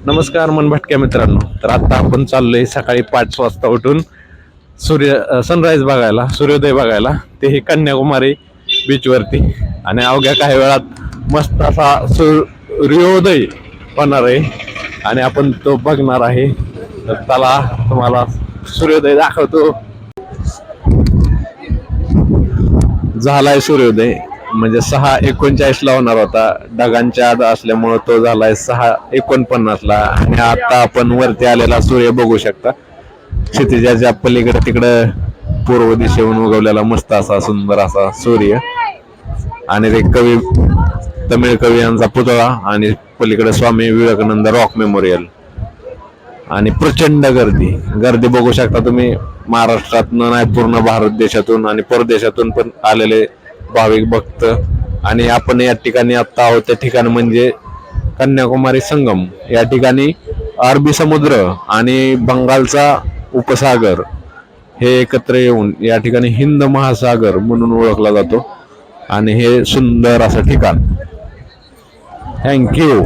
नमस्कार मन भटक्या मित्रांनो. तर आता आपण चाललोय सकाळी 5 वाजता उठून सनराईज बघायला, सूर्योदय बघायला, तेही कन्याकुमारी बीच वरती. आणि अवघ्या काही वेळात मस्त असा सूर्योदय होणार आहे आणि आपण तो बघणार आहे. तर चला तुम्हाला सूर्योदय दाखवतो. झालाय सूर्योदय, म्हणजे 6:39 ला होणार होता. ढगांच्या आत असल्यामुळे तो झालाय 6:49 ला. आणि आता आपण वरती आलेला सूर्य बघू शकता. क्षितिजाच्या पलीकडे तिकडं पूर्व दिशेहून उगवलेला मस्त असा सुंदर असा सूर्य. आणि ते कवी, तमिळ कवी यांचा पुतळा, आणि पलीकडे स्वामी विवेकानंद रॉक मेमोरियल. आणि प्रचंड गर्दी गर्दी बघू शकता तुम्ही. महाराष्ट्रातून नाही, पूर्ण भारत देशातून आणि परदेशातून पण आलेले भाविक भक्त. आणि आपण या ठिकाणी आता आहोत, त्या ठिकाणी म्हणजे कन्याकुमारी संगम. या ठिकाणी अरबी समुद्र आणि बंगालचा उपसागर हे एकत्र येऊन या ठिकाणी हिंद महासागर म्हणून ओळखला जातो. आणि हे सुंदर असं ठिकाण. थँक्यू.